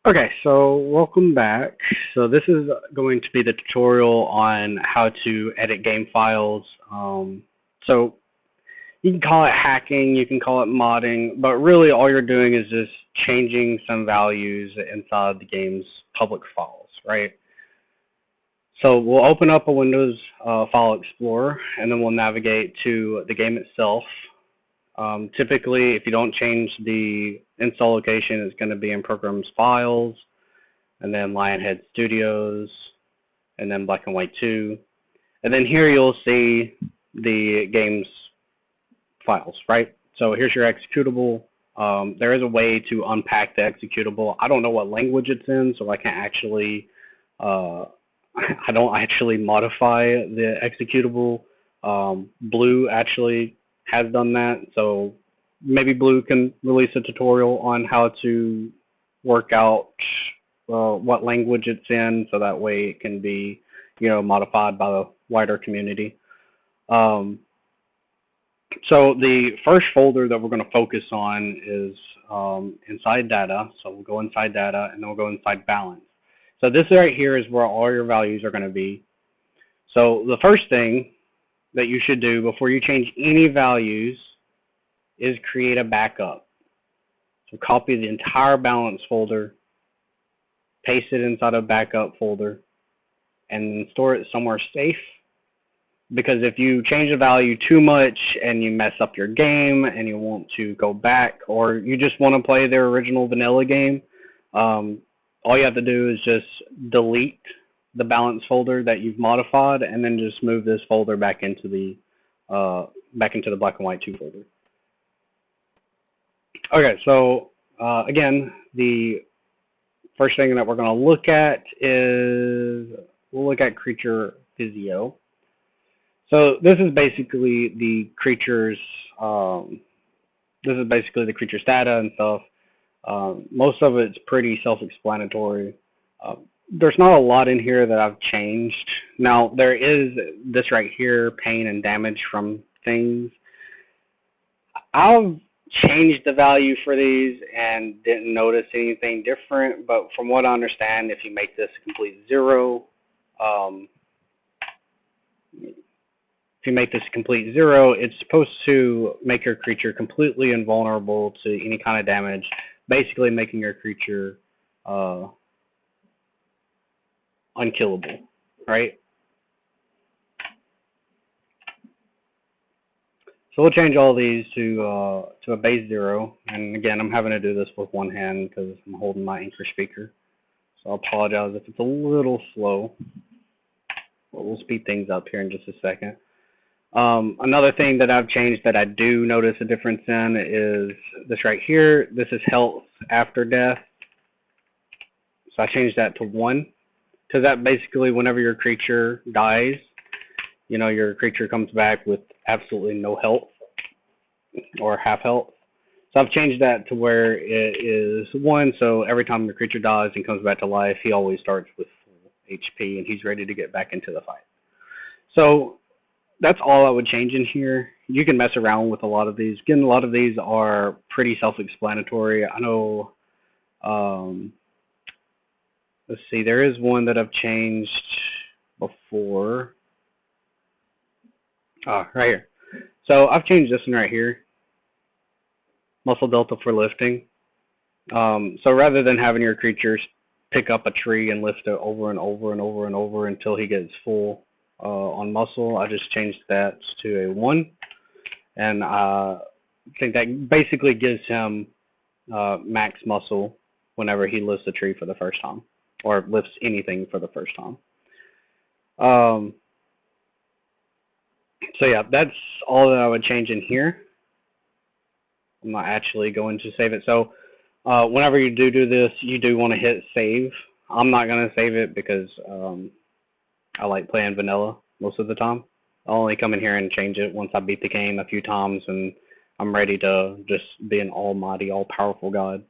Okay, so welcome back. So this is going to be the tutorial on how to edit game files. So you can call it hacking, you can call it modding, but really all you're doing is just changing some values inside the game's public files, right? So we'll open up a Windows File Explorer, and then we'll navigate to the game itself. Typically, if you don't change the install location, it's going to be in Programs Files, and then Lionhead Studios, and then Black and White 2. And then here you'll see the game's files, right? So here's your executable. There is a way to unpack the executable. I don't know what language it's in, so I can't actually, I don't actually modify the executable. Blue actually has done that, so maybe Blue can release a tutorial on how to work out what language it's in, so that way it can be, modified by the wider community. So the first folder that we're going to focus on is inside data. So we'll go inside data, and then we'll go inside balance. So this right here is where all your values are going to be. So the first thing that you should do before you change any values is create a backup. So copy the entire balance folder, paste it inside a backup folder, and store it somewhere safe. Because if you change the value too much and you mess up your game and you want to go back, or you just want to play their original vanilla game, all you have to do is just delete the balance folder that you've modified, and then just move this folder back into the Black and White 2 folder. Okay, so again, the first thing that we're going to look at is we'll look at creature Physio. So this is basically the creature's data and stuff. Most of it's pretty self-explanatory. There's not a lot in here that I've changed. Now, there is this right here, pain and damage from things. I've changed the value for these and didn't notice anything different, but from what I understand, if you make this a complete zero, it's supposed to make your creature completely invulnerable to any kind of damage, basically making your creature unkillable, right? So we'll change all these to a base 0. And again, I'm having to do this with one hand because I'm holding my Anchor speaker. So I'll apologize if it's a little slow. But we'll speed things up here in just a second. Another thing that I've changed that I do notice a difference in is this right here. This is health after death. So I changed that to 1. Because that basically, whenever your creature dies, your creature comes back with absolutely no health or half health. So I've changed that to where it is 1. So every time your creature dies and comes back to life, he always starts with full HP and he's ready to get back into the fight. So that's all I would change in here. You can mess around with a lot of these. Again, a lot of these are pretty self-explanatory. I know, let's see, there is one that I've changed before. Right here. So I've changed this one right here. Muscle delta for lifting. So rather than having your creatures pick up a tree and lift it over and over and over and over until he gets full on muscle, I just changed that to a 1. And I think that basically gives him max muscle whenever he lifts a tree for the first time, or lifts anything for the first time. So yeah, that's all that I would change in here. I'm not actually going to save it. So whenever you do this, you do want to hit save. I'm not going to save it because I like playing vanilla most of the time. I'll only come in here and change it once I beat the game a few times and I'm ready to just be an almighty, all-powerful god.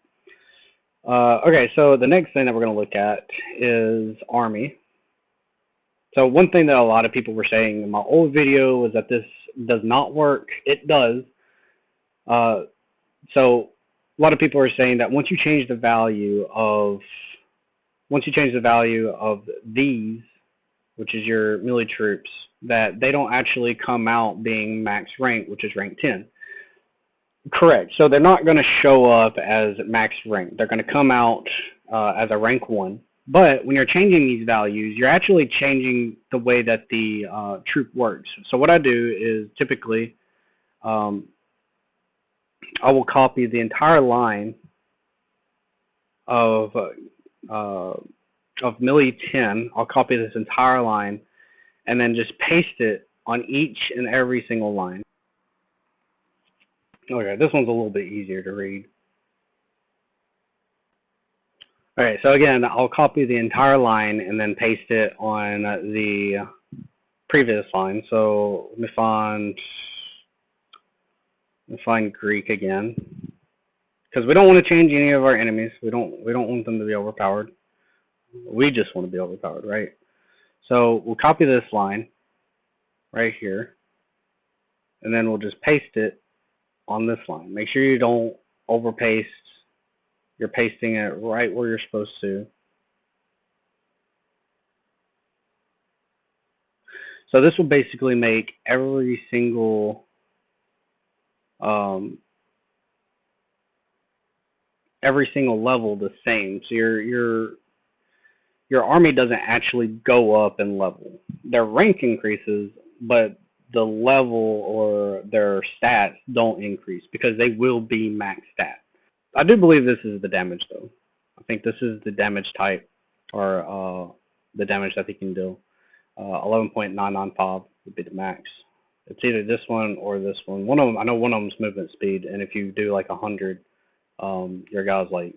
Okay, so the next thing that we're going to look at is Army. So one thing that a lot of people were saying in my old video was that this does not work. It does. So a lot of people are saying that once you change the value of these, which is your melee troops, that they don't actually come out being max rank, which is rank 10. Correct. So they're not going to show up as max rank. They're going to come out as a rank 1. But when you're changing these values, you're actually changing the way that the troop works. So what I do is typically I will copy the entire line of melee 10. I'll copy this entire line and then just paste it on each and every single line. Okay, this one's a little bit easier to read. Alright, so again, I'll copy the entire line and then paste it on the previous line. So let me find Greek again, because we don't want to change any of our enemies. We don't want them to be overpowered. We just want to be overpowered, right? So we'll copy this line right here, and then we'll just paste it on this line. Make sure you don't overpaste. You're pasting it right where you're supposed to. So this will basically make every single level the same. So your army doesn't actually go up in level. Their rank increases, but the level or their stats don't increase because they will be max stat. I do believe this is the damage, though. I think this is the damage type, or the damage that they can do. 11.995 would be the max. It's either this one or this one. One of them, I know one of them's movement speed, and if you do like 100, your guys like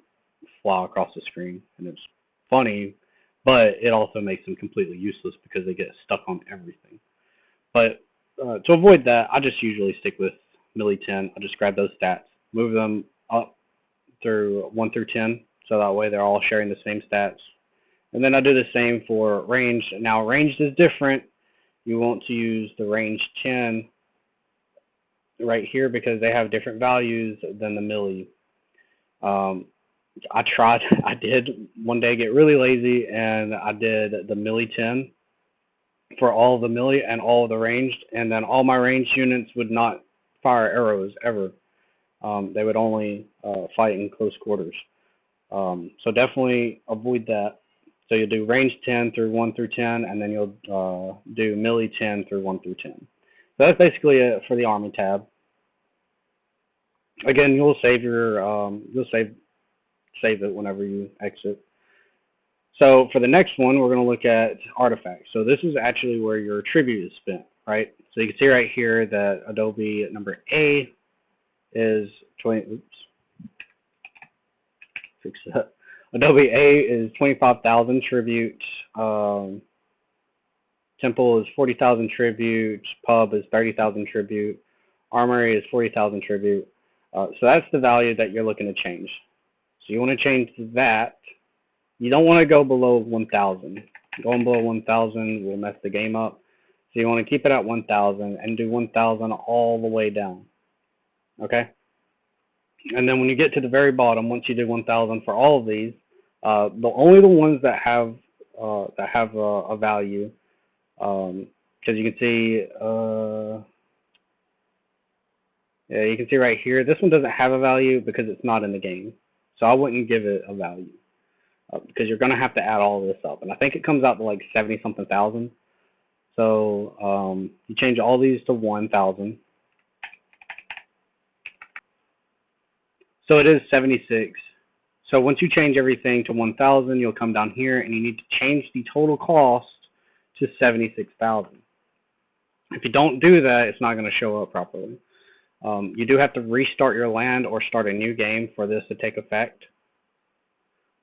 fly across the screen, and it's funny, but it also makes them completely useless because they get stuck on everything. But to avoid that, I just usually stick with melee 10. I just grab those stats, move them up through 1 through 10, so that way they're all sharing the same stats. And then I do the same for ranged. Now ranged is different. You want to use the range 10 right here because they have different values than the melee. I did one day get really lazy, and I did the melee 10 for all the melee and all the ranged, and then all my ranged units would not fire arrows ever. They would only fight in close quarters. So definitely avoid that. So you'll do range 10 through 1 through 10, and then you'll do melee 10 through 1 through 10. So that's basically it for the army tab. Again, you'll save it whenever you exit. So for the next one, we're going to look at artifacts. So this is actually where your tribute is spent, right? So you can see right here that Adobe number A is 20. Oops. Fix that. Adobe A is 25,000 tribute. Temple is 40,000 tribute. Pub is 30,000 tribute. Armory is 40,000 tribute. So that's the value that you're looking to change. So you want to change that. You don't want to go below 1,000. Going below 1,000 will mess the game up. So you want to keep it at 1,000 and do 1,000 all the way down. Okay? And then when you get to the very bottom, once you do 1,000 for all of these, only the ones that have a value, because you can see, yeah, you can see right here, this one doesn't have a value because it's not in the game. So I wouldn't give it a value because you're going to have to add all of this up. And I think it comes out to like 70-something thousand. So you change all these to 1,000. So it is 76. So once you change everything to 1,000, you'll come down here and you need to change the total cost to 76,000. If you don't do that, it's not going to show up properly. You do have to restart your land or start a new game for this to take effect.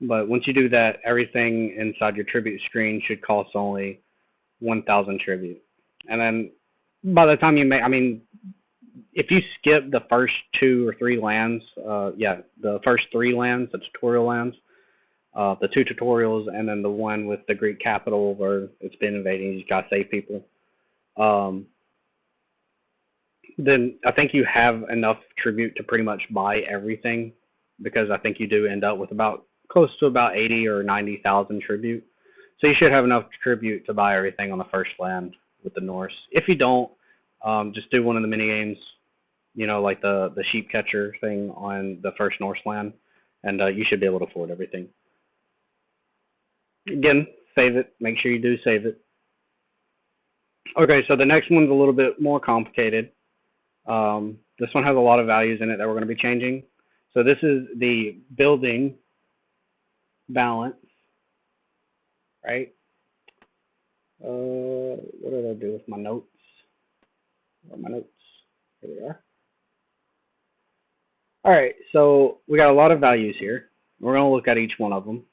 But once you do that, everything inside your tribute screen should cost only 1,000 tribute. And then by the time you make, I mean, if you skip the first 2 or 3 lands, the first 3 lands, the tutorial lands, the 2 tutorials, and then the one with the Greek capital where it's been invading, you just gotta save people. Then I think you have enough tribute to pretty much buy everything because I think you do end up with about close to about 80 or 90,000 tribute. So you should have enough tribute to buy everything on the first land with the Norse. If you don't, just do one of the mini games, like the sheep catcher thing on the first Norse land, and you should be able to afford everything. Again, save it. Make sure you do save it. Okay, so the next one's a little bit more complicated. This one has a lot of values in it that we're going to be changing. So this is the building balance, right? What did I do with my notes? Where are my notes? Here they are. All right, so we got a lot of values here. We're going to look at each one of them.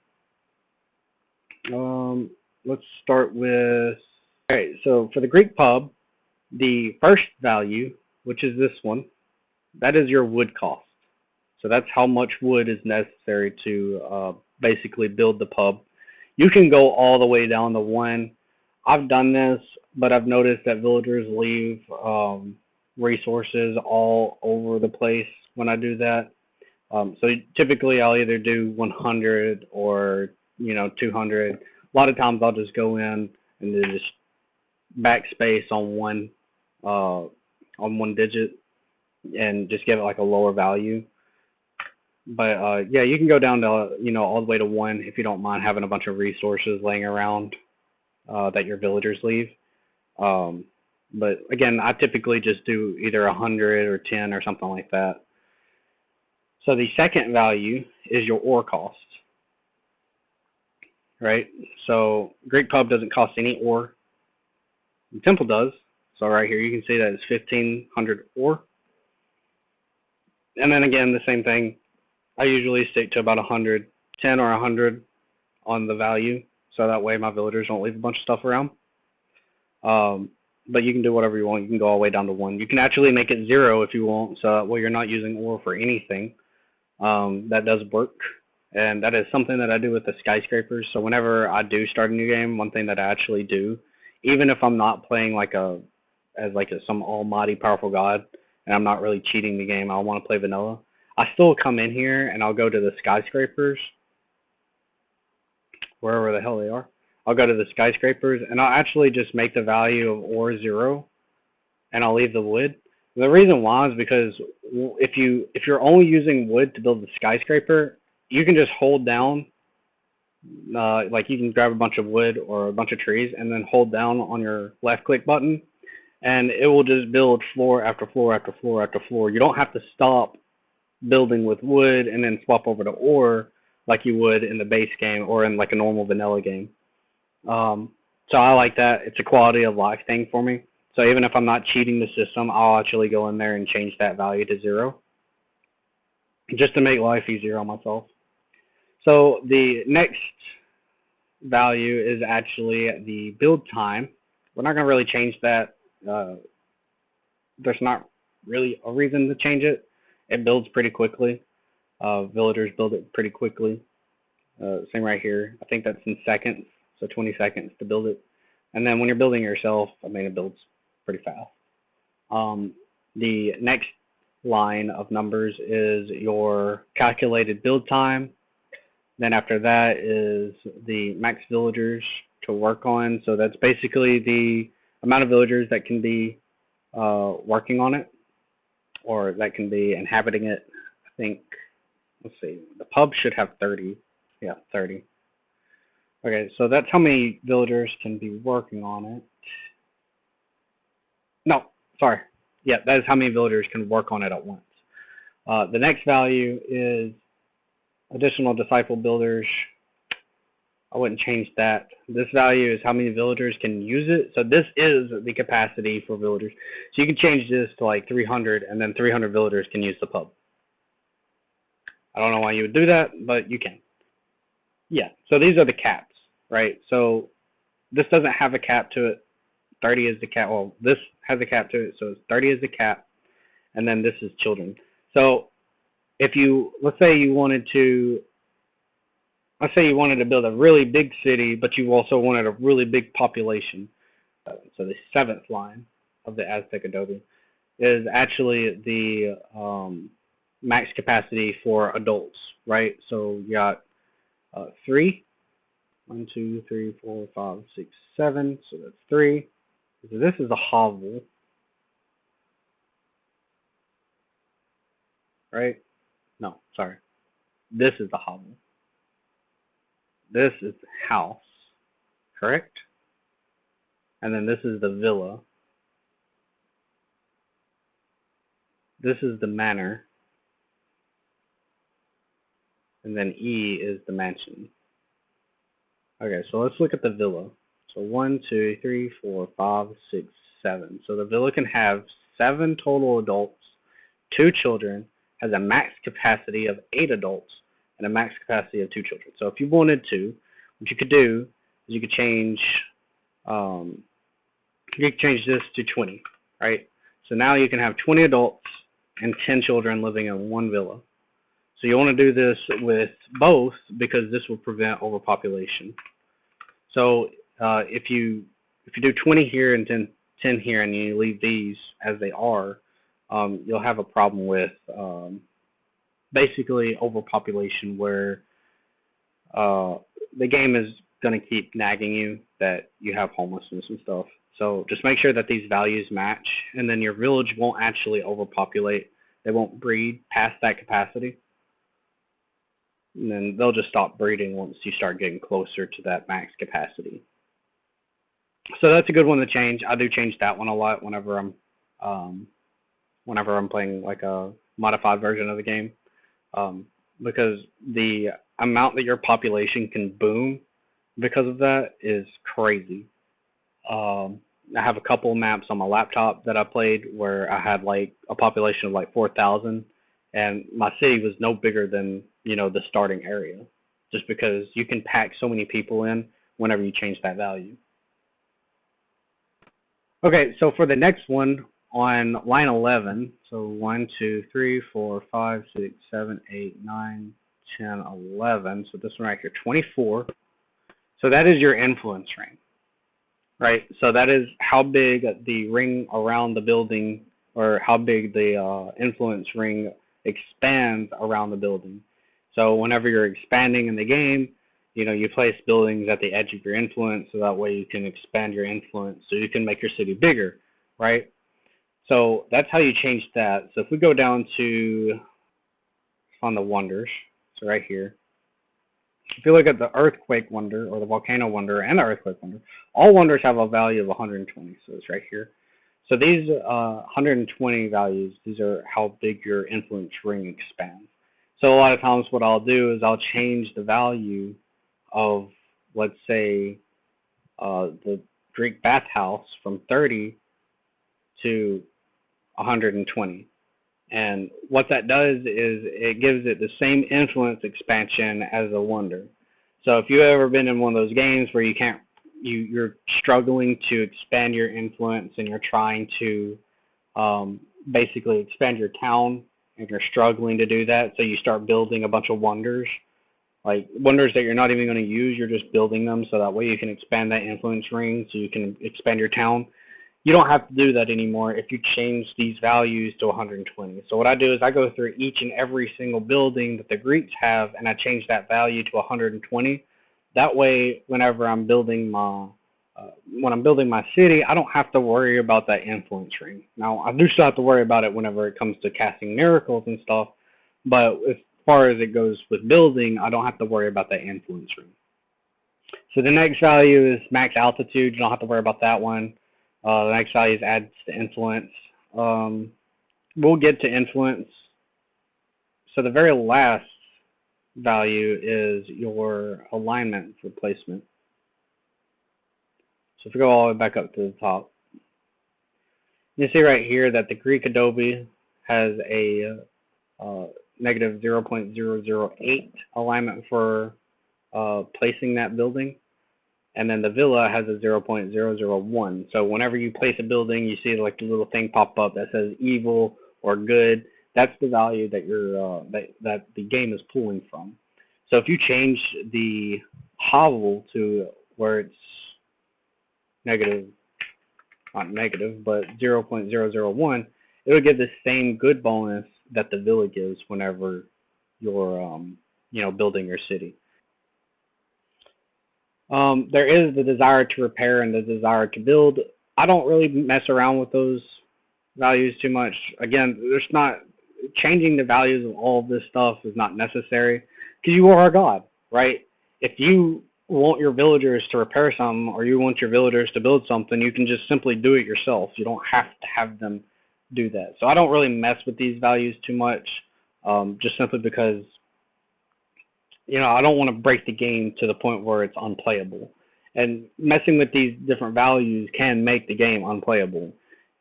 Let's start with, all right, so for the Greek pub, the first value, which is this one, that is your wood cost. So that's how much wood is necessary to basically build the pub. You can go all the way down to 1. I've done this, but I've noticed that villagers leave resources all over the place when I do that. So typically I'll either do 100 or 200. A lot of times I'll just go in and then just backspace on one digit and just give it like a lower value. But yeah, you can go down to all the way to 1 if you don't mind having a bunch of resources laying around that your villagers leave. But again, I typically just do either 100 or 10 or something like that. So the second value is your ore cost, right? So Greek pub doesn't cost any ore. The temple does. So right here you can see that it's 1,500 ore. And then again, the same thing. I usually stick to about 110 or 100 on the value, so that way my villagers don't leave a bunch of stuff around. But you can do whatever you want. You can go all the way down to 1. You can actually make it 0 if you want, so that way you're not using ore for anything. That does work, and that is something that I do with the skyscrapers. So whenever I do start a new game, one thing that I actually do, even if I'm not playing as some almighty powerful god, and I'm not really cheating the game, I want to play vanilla, I still come in here and I'll go to the skyscrapers, wherever the hell they are. I'll go to the skyscrapers and I'll actually just make the value of ore 0, and I'll leave the wood. The reason why is because if you're only using wood to build the skyscraper, you can just hold down, like you can grab a bunch of wood or a bunch of trees and then hold down on your left click button, and it will just build floor after floor after floor after floor. You don't have to stop building with wood and then swap over to ore like you would in the base game or in like a normal vanilla game. So I like that. It's a quality of life thing for me. So even if I'm not cheating the system, I'll actually go in there and change that value to 0 just to make life easier on myself. So the next value is actually the build time. We're not going to really change that. There's not really a reason to change it. It builds pretty quickly. Villagers build it pretty quickly. Same right here. I think that's in seconds, so 20 seconds to build it. And then when you're building yourself, it builds pretty fast. The next line of numbers is your calculated build time. Then after that is the max villagers to work on. So that's basically the amount of villagers that can be working on it, or that can be inhabiting it. I think, let's see, the pub should have 30. Yeah, 30. Okay, so that's how many villagers can be working on it. No, sorry. Yeah, that is how many villagers can work on it at once. The next value is additional disciple builders. I wouldn't change that. This value is how many villagers can use it. So this is the capacity for villagers. So you can change this to like 300, and then 300 villagers can use the pub. I don't know why you would do that, but you can. Yeah, so these are the caps, right? So this doesn't have a cap to it. 30 is the cap. Well, this has a cap to it, so 30 is the cap, and then this is children. So if you, let's say you wanted to build a really big city, but you also wanted a really big population. So the 7th line of the Aztec Adobe is actually the max capacity for adults, right? So you got 3. 1, 2, 3, 4, 5, 6, 7. So that's 3. So this is a hovel, right? No, sorry. This is the hovel. This is the house, correct? And then this is the villa. This is the manor. And then E is the mansion. Okay, so let's look at the villa. So 1, 2, 3, 4, 5, 6, 7. So the villa can have 7 total adults, 2 children, has a max capacity of 8 adults, and a max capacity of 2 children. So if you wanted to, what you could do is you could change this to 20, right? So now you can have 20 adults and 10 children living in one villa. So you want to do this with both because this will prevent overpopulation. So if you do 20 here and 10 here and you leave these as they are, you'll have a problem with basically overpopulation where the game is going to keep nagging you that you have homelessness and stuff. So just make sure that these values match, and then your village won't actually overpopulate. They won't breed past that capacity. And then they'll just stop breeding once you start getting closer to that max capacity. So that's a good one to change. I do change that one a lot whenever I'm playing like a modified version of the game, because the amount that your population can boom because of that is crazy. I have a couple maps on my laptop that I played where I had like a population of like 4,000, and my city was no bigger than, you know, the starting area, just because you can pack so many people in whenever you change that value. Okay, so for the next one on line 11, so 1, 2, 3, 4, 5, 6, 7, 8, 9, 10, 11. So this one right here, 24. So that is your influence ring, right? So that is how big the ring around the building, or how big the influence ring expands around the building. So whenever you're expanding in the game, you know, you place buildings at the edge of your influence, so that way you can expand your influence, so you can make your city bigger, right? So that's how you change that. So if we go down to on the wonders, so right here, if you look at the earthquake wonder, or the volcano wonder, and the earthquake wonder, all wonders have a value of 120. So it's right here. So these 120 values, these are how big your influence ring expands. So a lot of times what I'll do is I'll change the value of, let's say, the Greek bathhouse from 30 to 120. And what that does is it gives it the same influence expansion as a wonder. So if you've ever been in one of those games where you're struggling to expand your influence, and you're trying to basically expand your town, and you're struggling to do that, so you start building a bunch of wonders, like wonders that you're not even going to use, you're just building them so that way you can expand that influence ring so you can expand your town. You don't have to do that anymore if you change these values to 120. So what I do is I go through each and every single building that the Greeks have, and I change that value to 120. That way, whenever I'm building my city, I don't have to worry about that influence ring. Now, I do still have to worry about it whenever it comes to casting miracles and stuff, but as far as it goes with building, I don't have to worry about that influence ring. So the next value is max altitude. You don't have to worry about that one. The next value is adds to influence. We'll get to influence. So the very last value is your alignment for placement. So if we go all the way back up to the top, you see right here that the Greek adobe has a negative 0.008 alignment for placing that building. And then the villa has a 0.001. So whenever you place a building, you see like the little thing pop up that says evil or good. That's the value that you're that the game is pulling from. So if you change the hovel to where it's negative, not negative, but 0.001, it will give the same good bonus that the villa gives whenever you're building your city. There is the desire to repair and the desire to build. I don't really mess around with those values too much. Again, there's not changing the values of all of this stuff is not necessary because you are a god, right? If you want your villagers to repair something or you want your villagers to build something, you can just simply do it yourself. You don't have to have them do that. So I don't really mess with these values too much, just simply because I don't want to break the game to the point where it's unplayable. And messing with these different values can make the game unplayable.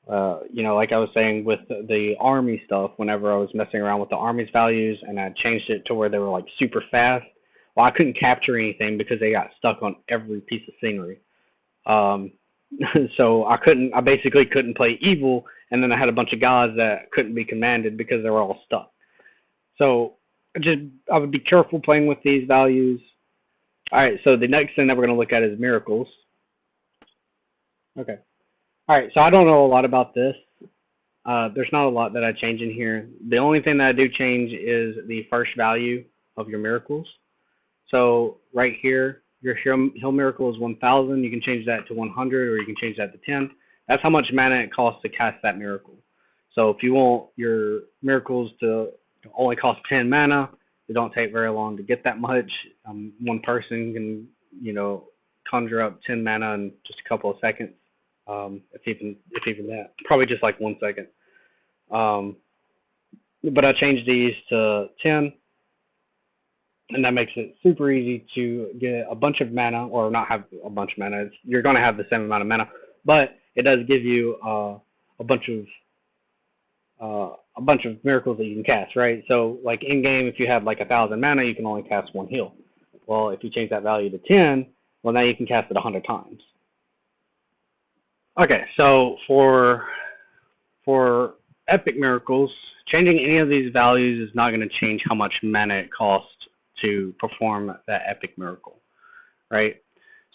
Like I was saying with the army stuff, whenever I was messing around with the army's values and I changed it to where they were like super fast, well, I couldn't capture anything because they got stuck on every piece of scenery. So I basically couldn't play evil, and then I had a bunch of gods that couldn't be commanded because they were all stuck. So I would be careful playing with these values. All right, so the next thing that we're going to look at is miracles. Okay. All right, so I don't know a lot about this. There's not a lot that I change in here. The only thing that I do change is the first value of your miracles. So right here, your heal miracle is 1,000. You can change that to 100, or you can change that to 10. That's how much mana it costs to cast that miracle. So if you want your miracles to only cost 10 mana, it don't take very long to get that much. One person can, conjure up 10 mana in just a couple of seconds. If even that, probably just like 1 second. But I changed these to 10, and that makes it super easy to get a bunch of mana, or not have a bunch of mana. You're going to have the same amount of mana, but it does give you a bunch of miracles that you can cast, right? So like in game, if you have like 1,000 mana, you can only cast one heal. Well, if you change that value to 10, well, now you can cast it 100 times. Okay, so for epic miracles, changing any of these values is not going to change how much mana it costs to perform that epic miracle, right?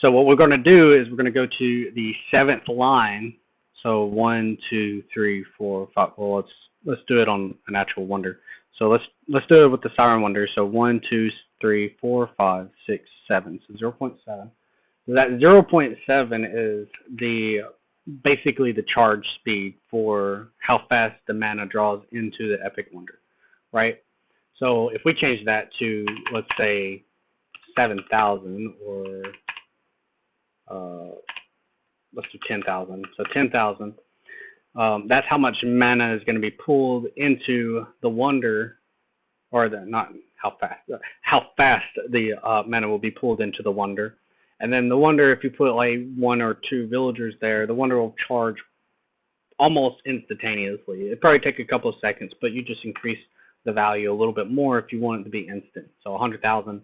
So what we're going to do is we're going to go to the 7th line. So 1, 2, 3, 4, 5. Well, let's do it on an actual wonder. So let's do it with the Siren Wonder. So 1, 2, 3, 4, 5, 6, 7. So 0.7. So that 0.7 is basically the charge speed for how fast the mana draws into the Epic Wonder, right? So if we change that to, let's say, 7,000, or let's do 10,000. So 10,000, that's how much mana is going to be pulled into the Wonder, or not how fast the mana will be pulled into the Wonder. And then the Wonder, if you put like 1 or 2 villagers there, the Wonder will charge almost instantaneously. It'd probably take a couple of seconds, but you just increase the value a little bit more if you want it to be instant. So 100,000,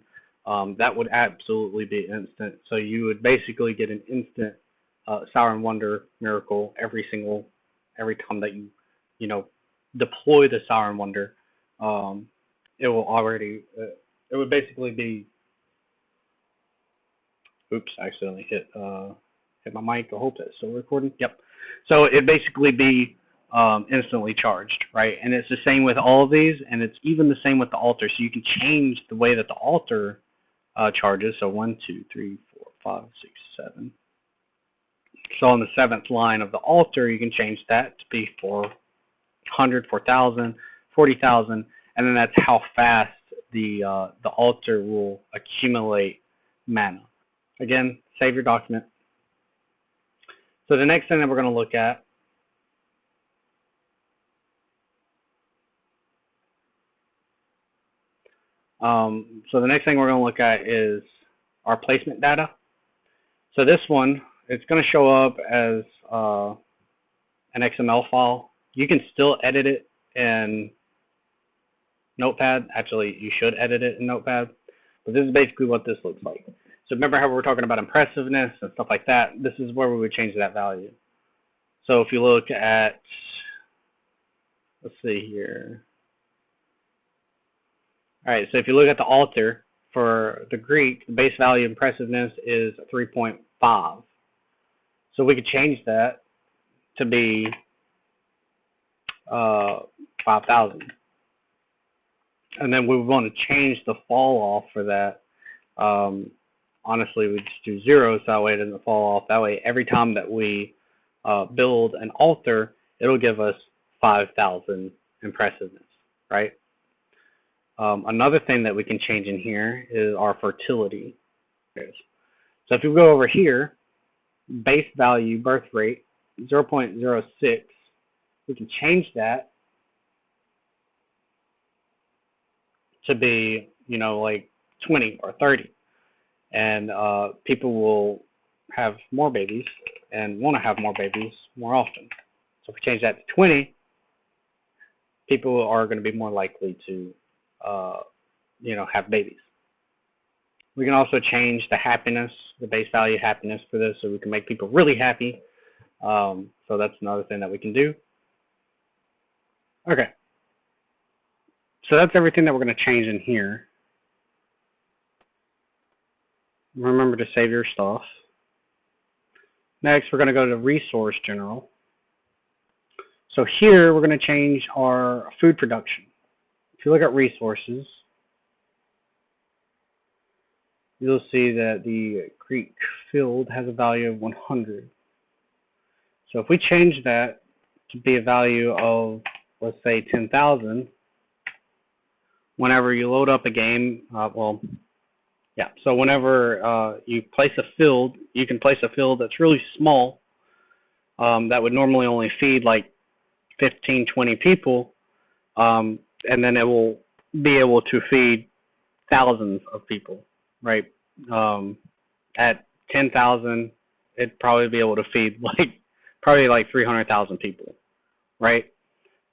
that would absolutely be instant. So you would basically get an instant Siren Wonder miracle every time that you deploy the Siren Wonder. It would basically be. Oops, I accidentally hit my mic. I hope that's still recording. Yep. So it'd basically be instantly charged, right? And it's the same with all of these, and it's even the same with the altar. So you can change the way that the altar charges. So 1, 2, 3, 4, 5, 6, 7. So on the 7th line of the altar, you can change that to be 400, 4,000, 40,000, and then that's how fast the altar will accumulate mana. Again, save your document. So the next thing that we're going to look at is our placement data. So this one, it's going to show up as an XML file. You can still edit it in Notepad. Actually, you should edit it in Notepad. But this is basically what this looks like. So remember how we were talking about impressiveness and stuff like that? This is where we would change that value. So if you look at, let's see here. All right, so if you look at the altar for the Greek, the base value of impressiveness is 3.5. So we could change that to be 5,000. And then we want to change the fall off for that. Honestly, we just do 0 so that way it doesn't fall off. That way, every time that we build an altar, it'll give us 5,000 impressiveness, right? Another thing that we can change in here is our fertility. So if we go over here, base value birth rate 0.06, we can change that to be, like 20 or 30. And people will have more babies and want to have more babies more often. So if we change that to 20, people are going to be more likely to, have babies. We can also change the happiness, the base value happiness for this, so we can make people really happy. So that's another thing that we can do. Okay. So that's everything that we're going to change in here. Remember to save your stuff. Next, we're going to go to Resource General. So here, we're going to change our food production. If you look at Resources, you'll see that the Greek field has a value of 100. So if we change that to be a value of, let's say, 10,000, whenever you load up a game, so whenever you place a field, you can place a field that's really small, that would normally only feed like 15, 20 people, and then it will be able to feed thousands of people, right? At 10,000, it'd probably be able to feed probably like 300,000 people, right?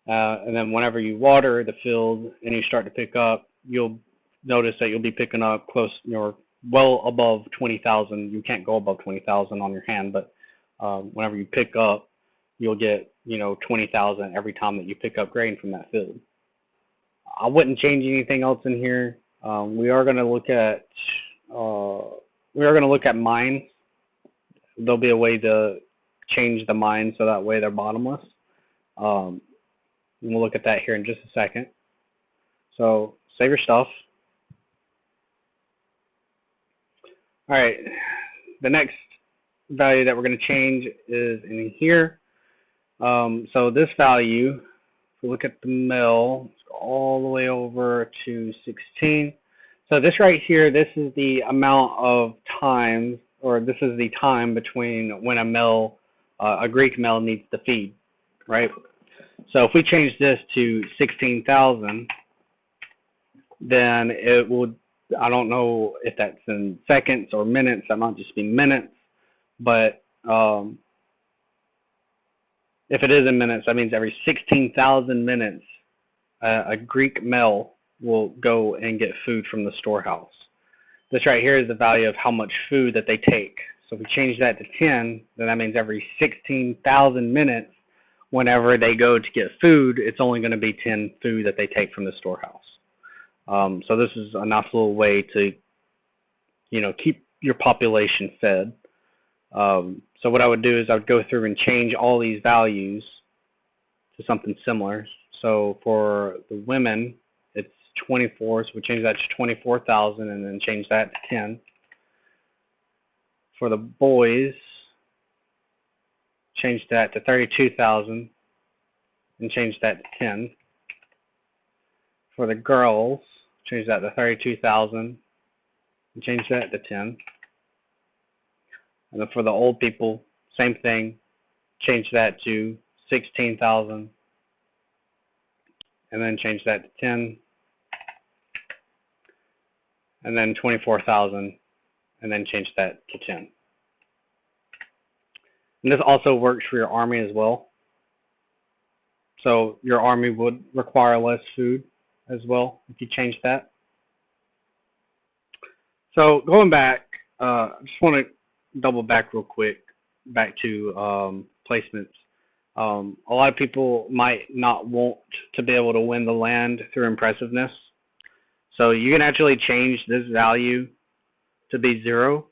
And then whenever you water the field and you start to pick up, you'll notice that you'll be picking up well above 20,000. You can't go above 20,000 on your hand, but whenever you pick up, you'll get 20,000 every time that you pick up grain from that field. I wouldn't change anything else in here. We are going to look at mines. There'll be a way to change the mines so that way they're bottomless. We'll look at that here in just a second. So save your stuff. All right, the next value that we're going to change is in here. So this value, if we look at the mill, let's go all the way over to 16. So this right here, this is the amount of time, or this is the time between when a Greek male needs to feed, right? So if we change this to 16,000, then it would, I don't know if that's in seconds or minutes, that might just be minutes, but if it is in minutes, that means every 16,000 minutes, a Greek male will go and get food from the storehouse. This right here is the value of how much food that they take. So if we change that to 10, then that means every 16,000 minutes, whenever they go to get food, it's only going to be 10 food that they take from the storehouse. So this is a nice little way to, keep your population fed. So what I would do is I would go through and change all these values to something similar. So for the women, it's 24, so we change that to 24,000 and then change that to 10. For the boys, change that to 32,000 and change that to 10. For the girls, change that to 32,000 and change that to 10. And then for the old people, same thing, change that to 16,000 and then change that to 10. And then 24,000 and then change that to 10. And this also works for your army as well. So your army would require less food as well if you change that. So going back, I just want to double back real quick, back to placements. A lot of people might not want to be able to win the land through impressiveness. So you can actually change this value to be 0.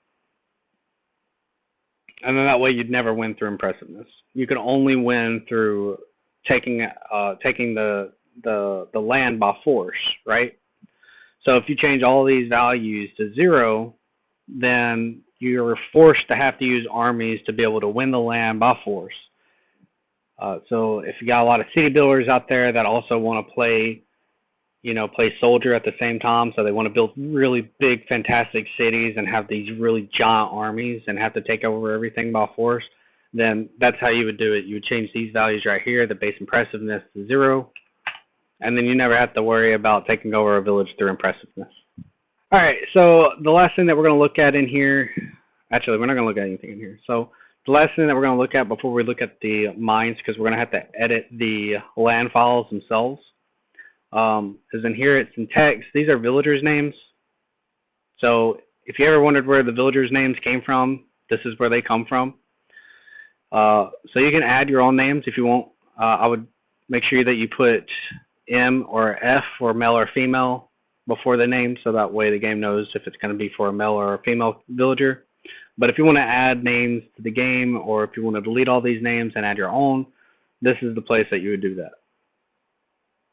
And then that way you'd never win through impressiveness. You can only win through taking the the land by force, right? So if you change all these values to 0, then you're forced to have to use armies to be able to win the land by force. So if you got a lot of city builders out there that also want to play soldier at the same time, so they want to build really big, fantastic cities and have these really giant armies and have to take over everything by force, then that's how you would do it. You would change these values right here, the base impressiveness to 0, and then you never have to worry about taking over a village through impressiveness. All right, so the last thing that we're going to look at in here, actually, we're not going to look at anything in here. So the last thing that we're going to look at before we look at the mines, because we're going to have to edit the land files themselves, is in here. It's in text. These are villagers' names. So if you ever wondered where the villagers' names came from, this is where they come from. So you can add your own names if you want. I would make sure that you put M or F for male or female before the name, so that way the game knows if it's going to be for a male or a female villager. But if you want to add names to the game, or if you want to delete all these names and add your own, this is the place that you would do that.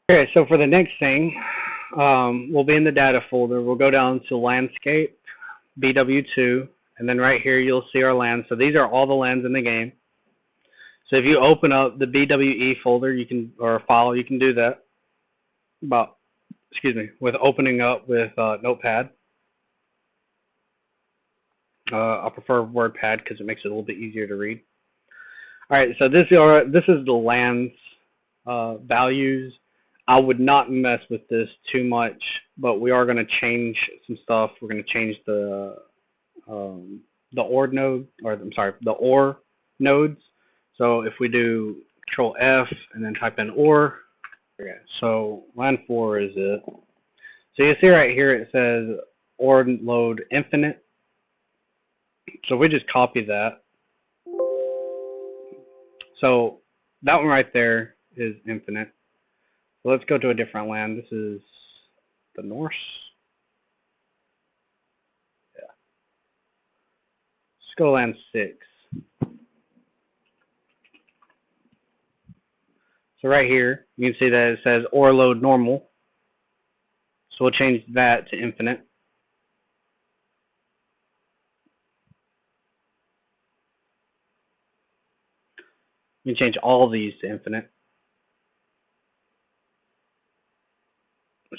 Okay, so for the next thing, we'll be in the data folder. We'll go down to landscape, BW2, and then right here you'll see our lands. So these are all the lands in the game. So if you open up the BWE folder, you can, or file, you can do that. With opening up with Notepad. I prefer WordPad because it makes it a little bit easier to read. All right, so this is the lands values. I would not mess with this too much, but we are going to change some stuff. We're going to change the OR node, or I'm sorry, the OR nodes. So if we do Control F and then type in OR, okay, so line 4 is it. So you see right here it says OR load infinite. So we just copy that. So that one right there is infinite. So let's go to a different land. This is the Norse. Yeah. Let's go to land 6. So right here, you can see that it says OR load normal. So we'll change that to infinite. You can change all these to infinite.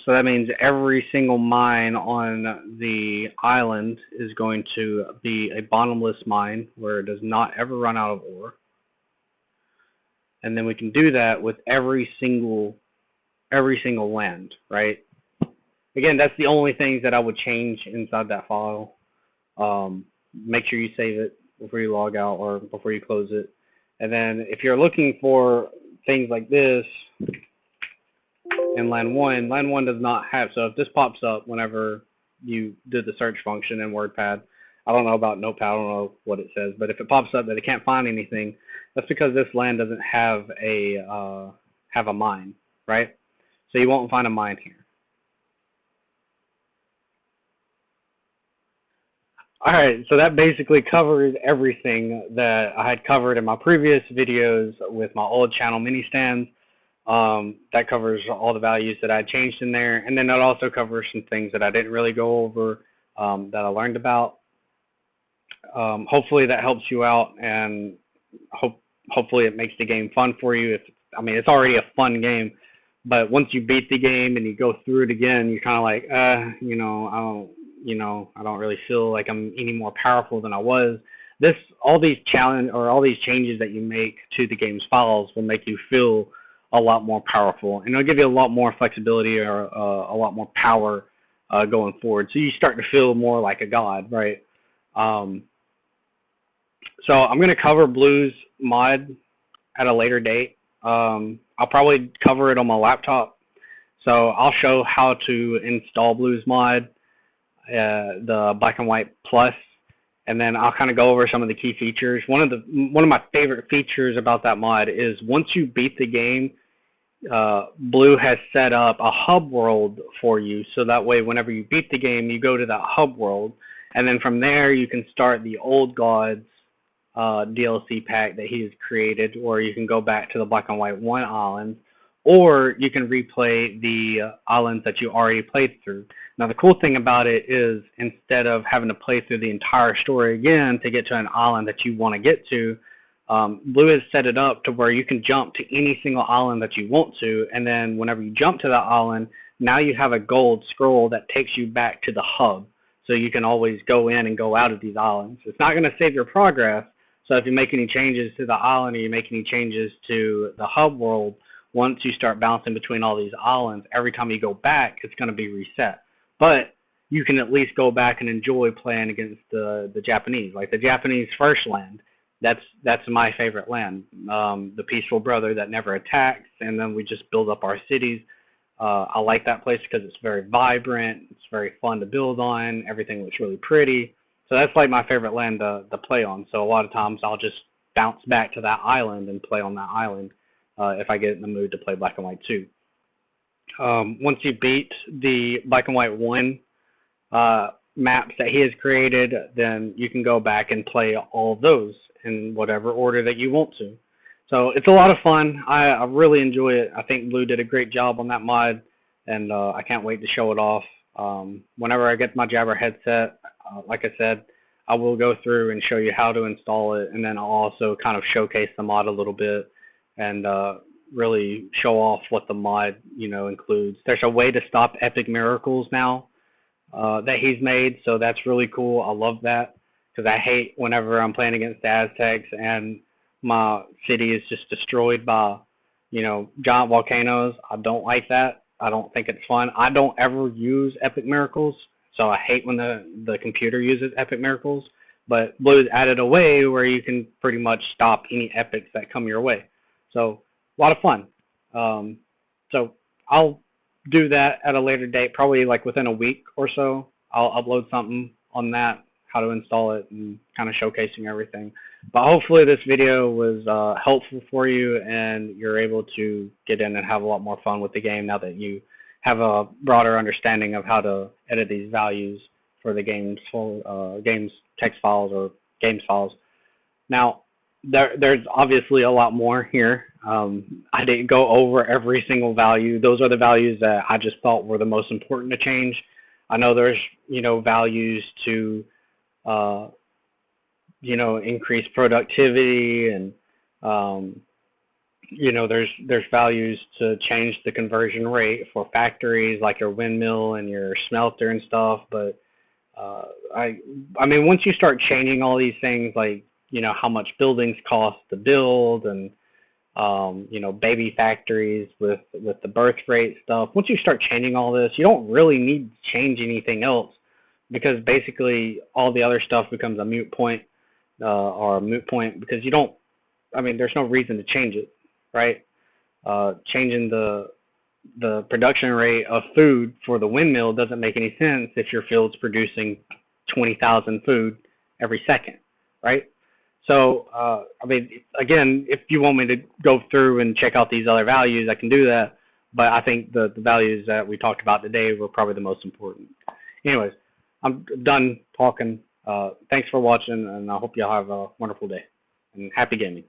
So that means every single mine on the island is going to be a bottomless mine where it does not ever run out of ore. And then we can do that with every single land, right? Again, that's the only things that I would change inside that file. Make sure you save it before you log out or before you close it. And then if you're looking for things like this in land 1 does not have. So if this pops up whenever you do the search function in WordPad, I don't know about Notepad, I don't know what it says, but if it pops up that it can't find anything, that's because this land doesn't have a mine, right? So you won't find a mine here. All right, so that basically covers everything that I had covered in my previous videos with my old channel mini stands. That covers all the values that I changed in there, and then that also covers some things that I didn't really go over that I learned about. Hopefully that helps you out, and hopefully it makes the game fun for you. It's already a fun game, but once you beat the game and you go through it again, you're kind of like, I don't really feel like I'm any more powerful than I was. All these changes that you make to the game's files will make you feel a lot more powerful, and it'll give you a lot more flexibility or a lot more power going forward. So you start to feel more like a god, right? So I'm going to cover Blue's mod at a later date. I'll probably cover it on my laptop. So I'll show how to install Blue's mod, the Black and White Plus, and then I'll kind of go over some of the key features. One of my favorite features about that mod is once you beat the game, Blue has set up a hub world for you, so that way whenever you beat the game, you go to that hub world, and then from there you can start the Old Gods DLC pack that he has created, or you can go back to the Black and White 1 island, or you can replay the islands that you already played through. Now, the cool thing about it is instead of having to play through the entire story again to get to an island that you want to get to, Blue has set it up to where you can jump to any single island that you want to, and then whenever you jump to that island, now you have a gold scroll that takes you back to the hub, so you can always go in and go out of these islands. It's not going to save your progress, so if you make any changes to the island or you make any changes to the hub world, once you start bouncing between all these islands, every time you go back, it's going to be reset. But you can at least go back and enjoy playing against the Japanese, like the Japanese first land. That's my favorite land, the peaceful brother that never attacks, and then we just build up our cities. I like that place because it's very vibrant, it's very fun to build on, everything looks really pretty. So that's like my favorite land to play on. So a lot of times I'll just bounce back to that island and play on that island if I get in the mood to play Black and White 2. Once you beat the Black and White 1 maps that he has created, then you can go back and play all of those in whatever order that you want to. So it's a lot of fun. I really enjoy it. I think Blue did a great job on that mod, and I can't wait to show it off. Whenever I get my Jabber headset, like I said, I will go through and show you how to install it, and then I'll also kind of showcase the mod a little bit and really show off what the mod, includes. There's a way to stop epic miracles now that he's made, so that's really cool. I love that because I hate whenever I'm playing against the Aztecs and my city is just destroyed by, giant volcanoes. I don't like that. I don't think it's fun. I don't ever use epic miracles, so I hate when the computer uses epic miracles. But Blue's added a way where you can pretty much stop any epics that come your way. So a lot of fun. So I'll do that at a later date, probably like within a week or so. I'll upload something on that, how to install it, and kind of showcasing everything. But hopefully this video was helpful for you and you're able to get in and have a lot more fun with the game now that you have a broader understanding of how to edit these values for the game's text files or games files. Now, there's obviously a lot more here. I didn't go over every single value. Those are the values that I just thought were the most important to change. I know there's, values to increase productivity, and there's values to change the conversion rate for factories like your windmill and your smelter and stuff. But I mean, once you start changing all these things, like how much buildings cost to build, and baby factories with the birth rate stuff, once you start changing all this, you don't really need to change anything else, because basically all the other stuff becomes a moot point, because there's no reason to change it, right? Changing the production rate of food for the windmill doesn't make any sense if your field's producing 20,000 food every second, right? So, again, if you want me to go through and check out these other values, I can do that. But I think the values that we talked about today were probably the most important. Anyways, I'm done talking. Thanks for watching, and I hope you all have a wonderful day. And happy gaming.